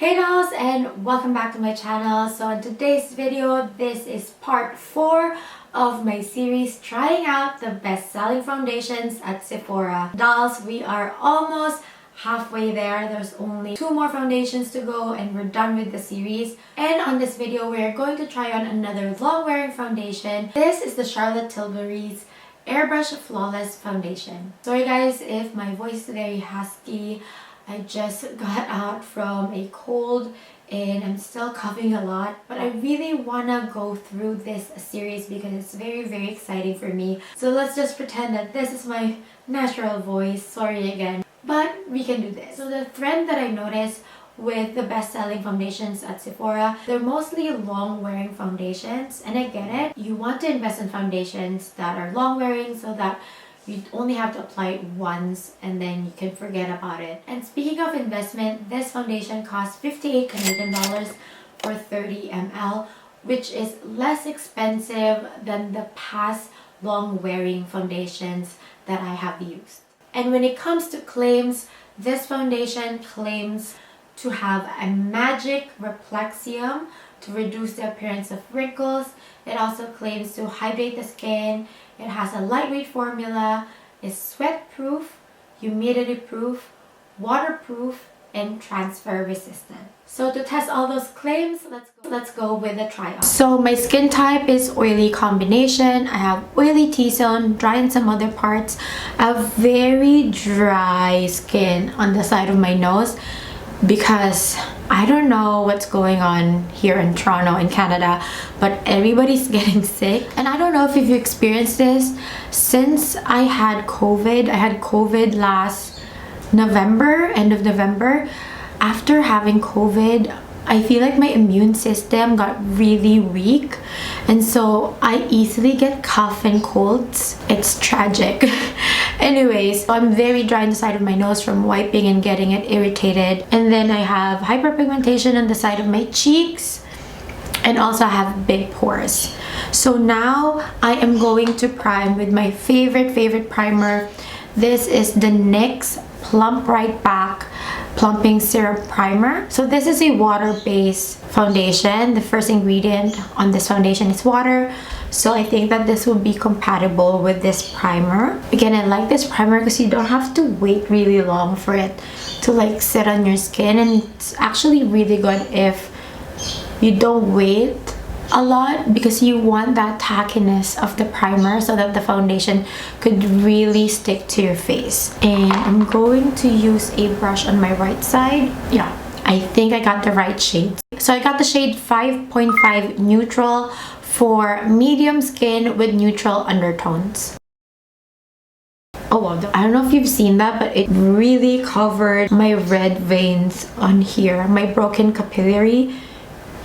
Hey dolls, and welcome back to my channel. So in today's video, this is part 4 of my series trying out the best-selling foundations at Sephora. Dolls, we are almost halfway there. There's only 2 more foundations to go and we're done with the series. And on this video, we're going to try on another long-wearing foundation. This is the Charlotte Tilbury's Airbrush Flawless Foundation. Sorry guys if my voice is very husky. I just got out from a cold and I'm still coughing a lot, but I really want to go through this series because it's very exciting for me. So let's just pretend that this is my natural voice. Sorry again, but we can do this. So the trend that I noticed with the best-selling foundations at Sephora, they're mostly long-wearing foundations, and I get it. You want to invest in foundations that are long-wearing so that you only have to apply it once and then you can forget about it. And speaking of investment, this foundation costs 58 Canadian dollars for 30 ml, which is less expensive than the past long-wearing foundations that I have used. And when it comes to claims, this foundation claims to have a magic reflexium to reduce the appearance of wrinkles. It also claims to hydrate the skin. It has a lightweight formula, is sweat-proof, humidity-proof, waterproof, and transfer resistant. So to test all those claims, let's go with the try-on. So my skin type is oily combination. I have oily T-zone, dry in some other parts. I have very dry skin on the side of my nose because I don't know what's going on here in Toronto in Canada, but everybody's getting sick. And I don't know if you've experienced this. Since I had COVID last November, end of November. After having COVID, I feel like my immune system got really weak, and so I easily get cough and colds. It's tragic. Anyways, I'm very dry on the side of my nose from wiping and getting it irritated. And then I have hyperpigmentation on the side of my cheeks, and also I have big pores. So now I am going to prime with my favorite primer. This is the NYX Plump Right Back Plumping Serum Primer. So this is a water-based foundation. The first ingredient on this foundation is water. So I think that this will be compatible with this primer. Again, I like this primer because you don't have to wait really long for it to like sit on your skin. And it's actually really good if you don't wait a lot because you want that tackiness of the primer so that the foundation could really stick to your face. And I'm going to use a brush on my right side. Yeah, I think I got the right shade. So I got the shade 5.5 Neutral for medium skin with neutral undertones. Oh wow, I don't know if you've seen that, but it really covered my red veins on here. My broken capillary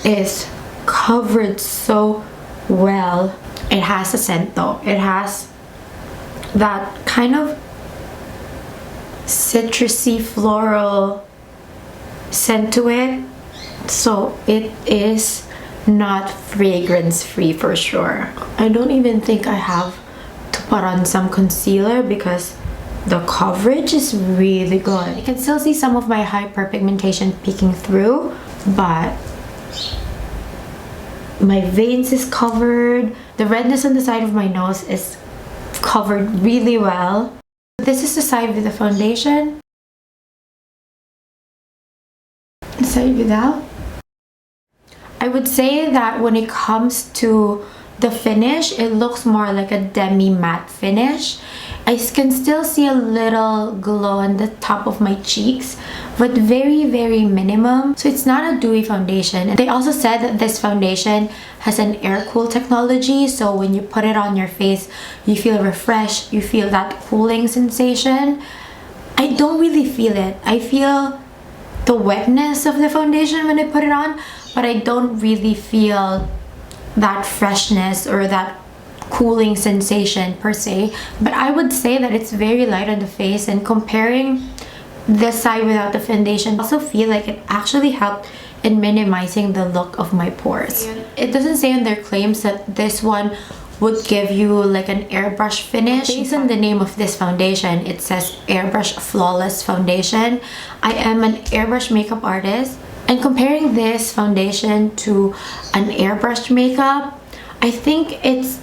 is covered so well. It has a scent though. It has that kind of citrusy floral scent to it, so it is not fragrance free for sure. I don't even think I have to put on some concealer because the coverage is really good. You can still see some of my hyperpigmentation peeking through, but my veins is covered. The redness on the side of my nose is covered really well. This is the side with the foundation. The side without. I would say that when it comes to the finish, it looks more like a demi matte finish. I can still see a little glow on the top of my cheeks, but very minimum. So it's not a dewy foundation. And they also said that this foundation has an air cool technology, so when you put it on your face, you feel refreshed, you feel that cooling sensation. I don't really feel it. I feel the wetness of the foundation when I put it on, but I don't really feel that freshness or that cooling sensation per se. But I would say that it's very light on the face, and comparing this side without the foundation, I also feel like it actually helped in minimizing the look of my pores. It doesn't say in their claims that this one would give you like an airbrush finish. Based on the name of this foundation, it says Airbrush Flawless Foundation. I am an airbrush makeup artist, And comparing this foundation to an airbrush makeup, I think it's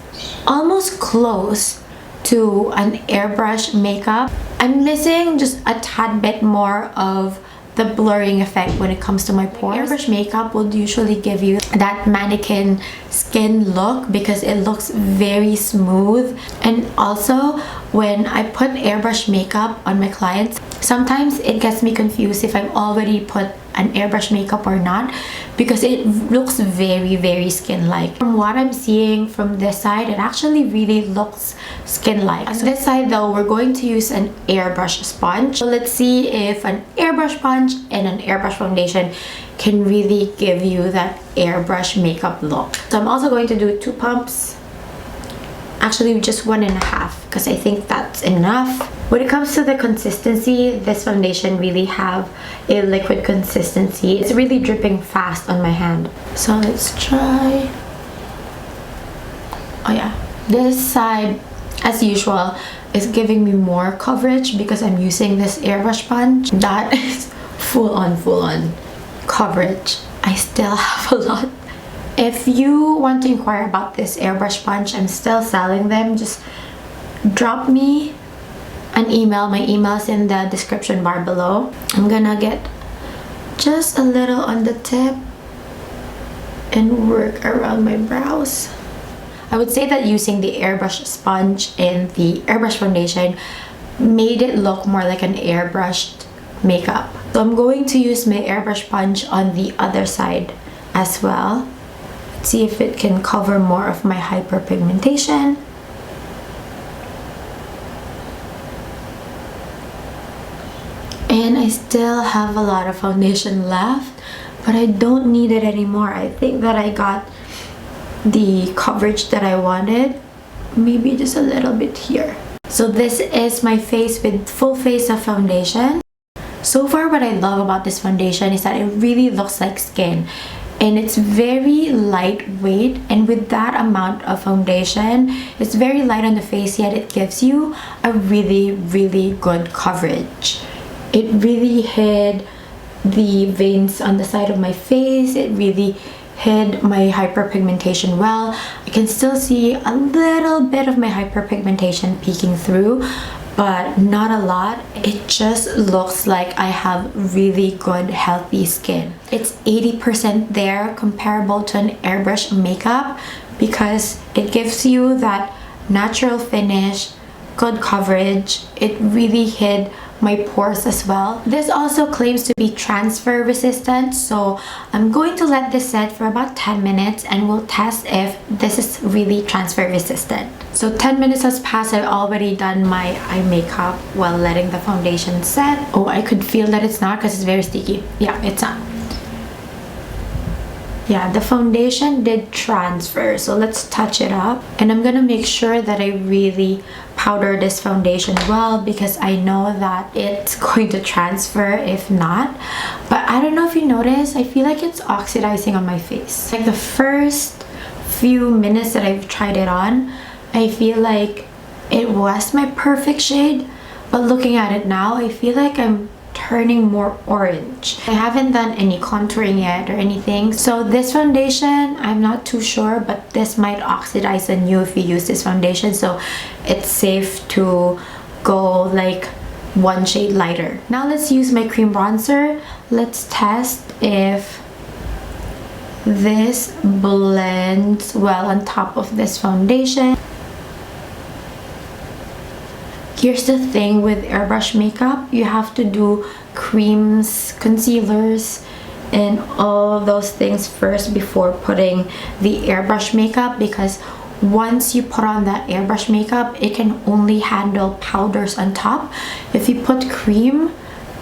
almost close to an airbrush makeup. I'm missing just a tad bit more of the blurring effect when it comes to my pores. Airbrush makeup will usually give you that mannequin skin look because it looks very smooth. And also when I put airbrush makeup on my clients, sometimes it gets me confused if I've already put an airbrush makeup or not, because it looks very skin-like. From what I'm seeing from this side, it actually really looks skin-like. On this side though, we're going to use an airbrush sponge. So let's see if an airbrush sponge and an airbrush foundation can really give you that airbrush makeup look. So I'm also going to do 2 pumps. Actually just 1.5 because I think that's enough. When it comes to the consistency, this foundation really have a liquid consistency. It's really dripping fast on my hand. So let's try. Oh yeah, this side as usual is giving me more coverage because I'm using this airbrush sponge. That is full on coverage. I still have a lot. If you want to inquire about this airbrush sponge, I'm still selling them. Just drop me an email. My email is in the description bar below. I'm gonna get just a little on the tip and work around my brows. I would say that using the airbrush sponge in the airbrush foundation made it look more like an airbrushed makeup. So I'm going to use my airbrush sponge on the other side as well. See if it can cover more of my hyperpigmentation. And I still have a lot of foundation left, but I don't need it anymore. I think that I got the coverage that I wanted. Maybe just a little bit here. So this is my face with full face of foundation. So far, what I love about this foundation is that it really looks like skin. And it's very lightweight, and with that amount of foundation, it's very light on the face, yet it gives you a really good coverage. It really hid the veins on the side of my face. It really hid my hyperpigmentation well. I can still see a little bit of my hyperpigmentation peeking through, but not a lot. It just looks like I have really good healthy skin. It's 80% there, comparable to an airbrush makeup, because it gives you that natural finish, good coverage. It really hid my pores as well. This also claims to be transfer resistant, so I'm going to let this set for about 10 minutes and we'll test if this is really transfer resistant. So 10 minutes has passed. I've already done my eye makeup while letting the foundation set. Oh, I could feel that it's not because it's very sticky. Yeah, it's not. Yeah, the foundation did transfer, so let's touch it up. And I'm gonna make sure that I really powder this foundation well, because I know that it's going to transfer if not. But I don't know if you notice, I feel like it's oxidizing on my face. Like the first few minutes that I've tried it on, I feel like it was my perfect shade, but looking at it now, I feel like I'm turning more orange. I haven't done any contouring yet or anything, so this foundation, I'm not too sure, but this might oxidize on you if you use this foundation, so it's safe to go like one shade lighter. Now let's use my cream bronzer. Let's test if this blends well on top of this foundation. Here's the thing with airbrush makeup, you have to do creams, concealers, and all those things first before putting the airbrush makeup, because once you put on that airbrush makeup, it can only handle powders on top. If you put cream,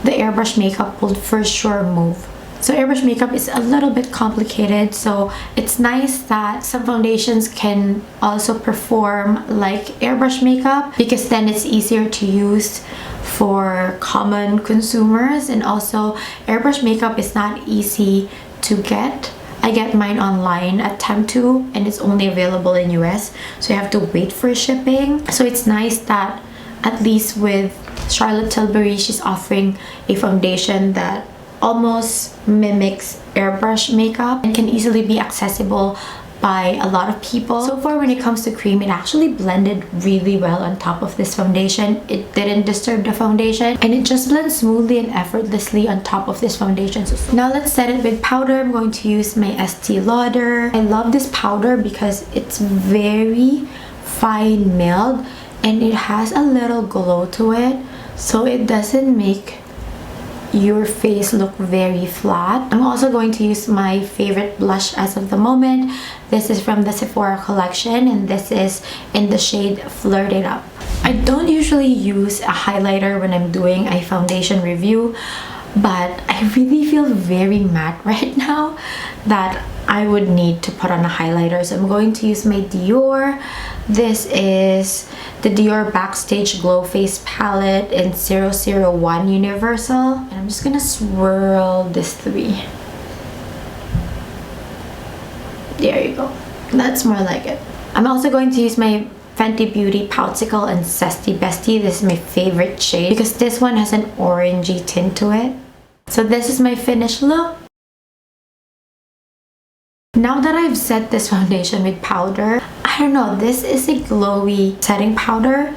the airbrush makeup will for sure move. So airbrush makeup is a little bit complicated, so it's nice that some foundations can also perform like airbrush makeup, because then it's easier to use for common consumers. And also airbrush makeup is not easy to get. I get mine online at Temptu and it's only available in US, so you have to wait for shipping. So it's nice that at least with Charlotte Tilbury, she's offering a foundation that almost mimics airbrush makeup and can easily be accessible by a lot of people. So far, when it comes to cream, it actually blended really well on top of this foundation. It didn't disturb the foundation and it just blends smoothly and effortlessly on top of this foundation. So now let's set it with powder. I'm going to use my Estee Lauder. I love this powder because it's very fine milled and it has a little glow to it, so it doesn't make your face look very flat. I'm also going to use my favorite blush as of the moment. This is from the Sephora collection and this is in the shade Flirt It Up. I don't usually use a highlighter when I'm doing a foundation review, but I really feel very matte right now that I would need to put on a highlighter. So I'm going to use my DIOR. This is the DIOR Backstage Glow Face Palette in 001 Universal. And I'm just gonna swirl this three. There you go. That's more like it. I'm also going to use my Fenty Beauty Poutsicle and Zesty Bestie. This is my favorite shade because this one has an orangey tint to it. So this is my finished look. Now that I've set this foundation with powder, I don't know, this is a glowy setting powder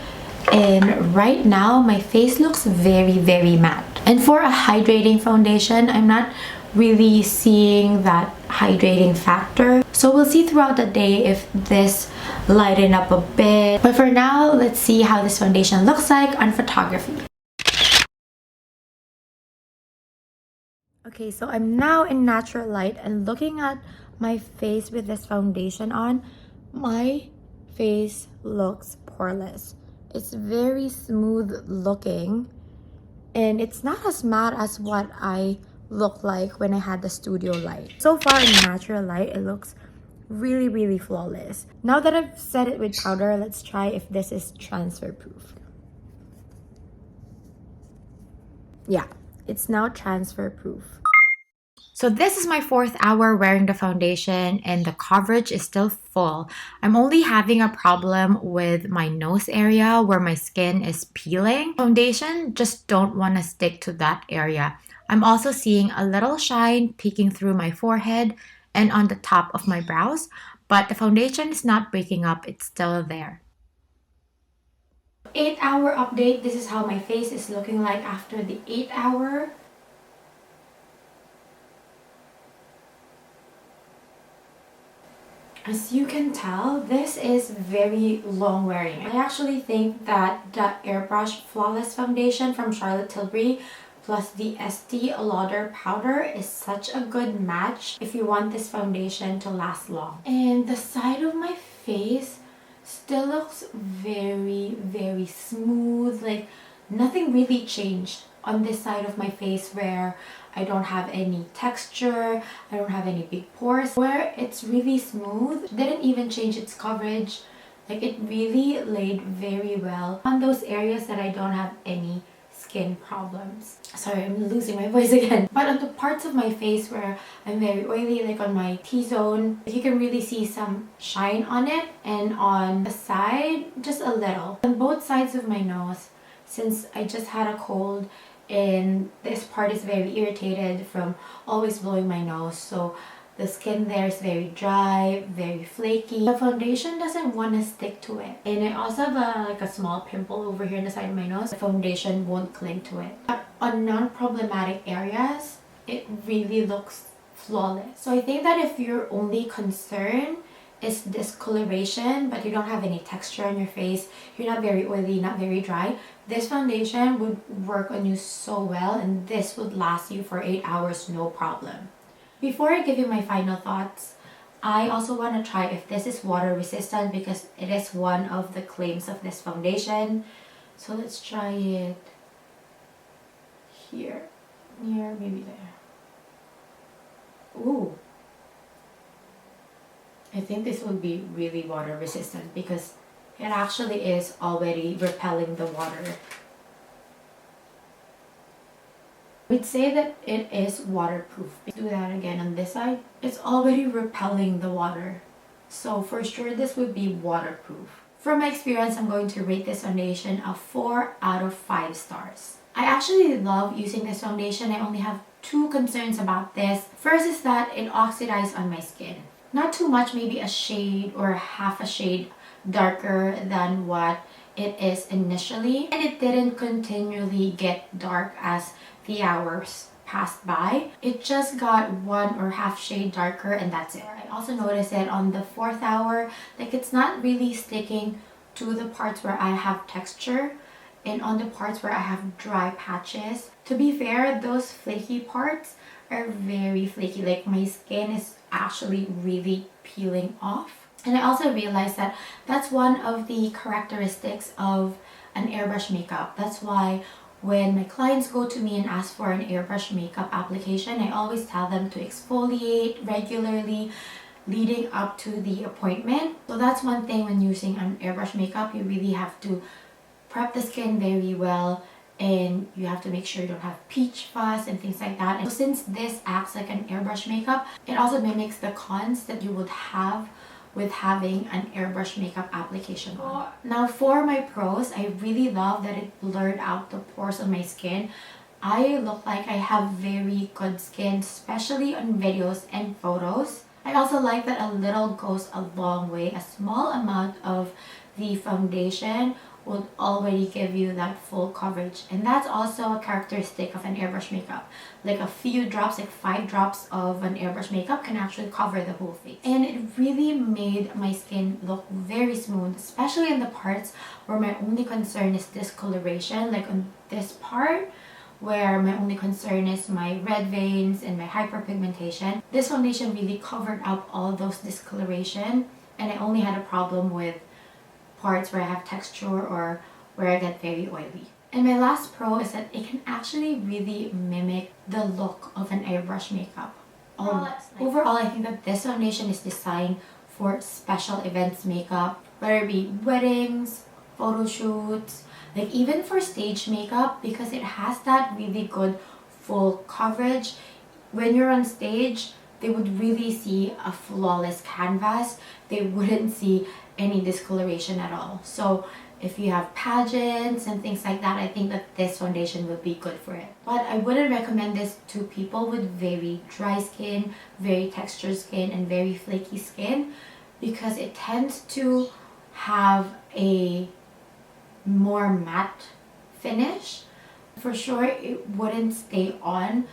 and right now my face looks very, very matte. And for a hydrating foundation, I'm not really seeing that hydrating factor. So we'll see throughout the day if this lighten up a bit. But for now, let's see how this foundation looks like on photography. Okay, so I'm now in natural light and looking at my face with this foundation on, my face looks poreless. It's very smooth looking and it's not as matte as what I look like when I had the studio light. So far in natural light, it looks really, really flawless. Now that I've set it with powder, let's try if this is transfer proof. Yeah, it's now transfer proof. So this is my 4th hour wearing the foundation and the coverage is still full. I'm only having a problem with my nose area where my skin is peeling. Foundation just don't want to stick to that area. I'm also seeing a little shine peeking through my forehead and on the top of my brows, but the foundation is not breaking up, it's still there. 8-hour update. This is how my face is looking like after the 8-hour. As you can tell, this is very long wearing. I actually think that the Airbrush Flawless Foundation from Charlotte Tilbury plus the Estee Lauder powder is such a good match if you want this foundation to last long. And the side of my face still looks very, very smooth. Like nothing really changed on this side of my face where I don't have any texture, I don't have any big pores. Where it's really smooth, didn't even change its coverage. Like it really laid very well on those areas that I don't have any skin problems. Sorry, I'm losing my voice again. But on the parts of my face where I'm very oily, like on my T-zone, you can really see some shine on it, and on the side, just a little. On both sides of my nose, since I just had a cold and this part is very irritated from always blowing my nose, so the skin there is very dry, very flaky. The foundation doesn't want to stick to it. And I also have a small pimple over here on the side of my nose. The foundation won't cling to it. But on non-problematic areas, it really looks flawless. So I think that if your only concern is discoloration, but you don't have any texture on your face, you're not very oily, not very dry, this foundation would work on you so well, and this would last you for 8 hours, no problem. Before I give you my final thoughts, I also want to try if this is water resistant because it is one of the claims of this foundation. So let's try it here, near, maybe there. Ooh. I think this will be really water resistant because it actually is already repelling the water. We'd say that it is waterproof. Do that again on this side. It's already repelling the water. So for sure this would be waterproof. From my experience, I'm going to rate this foundation a 4 out of 5 stars. I actually love using this foundation. I only have two concerns about this. First is that it oxidized on my skin. Not too much, maybe a shade or half a shade darker than what it is initially. And it didn't continually get dark as the hours passed by. It just got one or half shade darker and that's it. I also noticed it on the 4th hour, like it's not really sticking to the parts where I have texture and on the parts where I have dry patches. To be fair, those flaky parts are very flaky. Like my skin is actually really peeling off. And I also realized that that's one of the characteristics of an airbrush makeup. That's why when my clients go to me and ask for an airbrush makeup application, I always tell them to exfoliate regularly leading up to the appointment. So that's one thing when using an airbrush makeup, you really have to prep the skin very well and you have to make sure you don't have peach fuzz and things like that. And since this acts like an airbrush makeup, it also mimics the cons that you would have with having an airbrush makeup application on. Now for my pros, I really love that it blurred out the pores on my skin. I look like I have very good skin, especially on videos and photos. I also like that a little goes a long way. A small amount of the foundation would already give you that full coverage, and that's also a characteristic of an airbrush makeup. Like a few drops, like 5 drops of an airbrush makeup can actually cover the whole face, and it really made my skin look very smooth, especially in the parts where my only concern is discoloration. Like on this part where my only concern is my red veins and my hyperpigmentation, this foundation really covered up all those discoloration, and I only had a problem with parts where I have texture or where I get very oily. And my last pro is that it can actually really mimic the look of an airbrush makeup. Overall, I think that this foundation is designed for special events makeup, whether it be weddings, photo shoots, like even for stage makeup, because it has that really good full coverage. When you're on stage, they would really see a flawless canvas. They wouldn't see any discoloration at all. So if you have pageants and things like that, I think that this foundation would be good for it. But I wouldn't recommend this to people with very dry skin, very textured skin, and very flaky skin, because it tends to have a more matte finish. For sure, it wouldn't stay on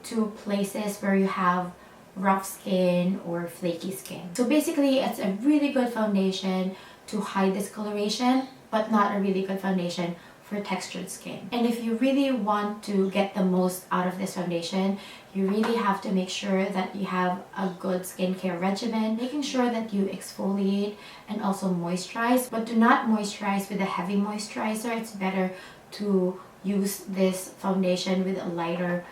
to places where you have rough skin or flaky skin. So basically, it's a really good foundation to hide discoloration, but not a really good foundation for textured skin. And if you really want to get the most out of this foundation, you really have to make sure that you have a good skincare regimen, making sure that you exfoliate and also moisturize, but do not moisturize with a heavy moisturizer. It's better to use this foundation with a lighter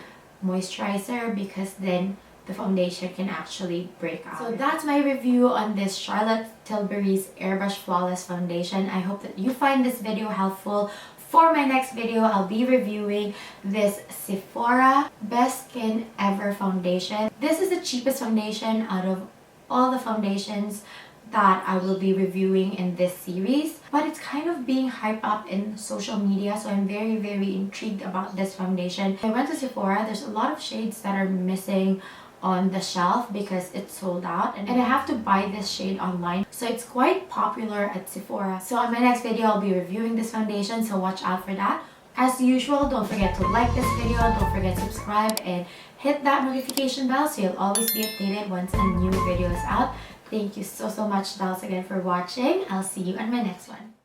moisturizer, because then the foundation can actually break out. So that's my review on this Charlotte Tilbury's Airbrush Flawless Foundation. I hope that you find this video helpful. For my next video, I'll be reviewing this Sephora Best Skin Ever Foundation. This is the cheapest foundation out of all the foundations that I will be reviewing in this series, but it's kind of being hyped up in social media, so I'm very intrigued about this foundation. I went to Sephora. There's a lot of shades that are missing on the shelf because it's sold out, and I have to buy this shade online, so it's quite popular at Sephora. So on my next video, I'll be reviewing this foundation, so watch out for that. As usual, don't forget to like this video, don't forget to subscribe, and hit that notification bell so you'll always be updated once a new video is out. Thank you so much, dolls, again for watching. I'll see you on my next one.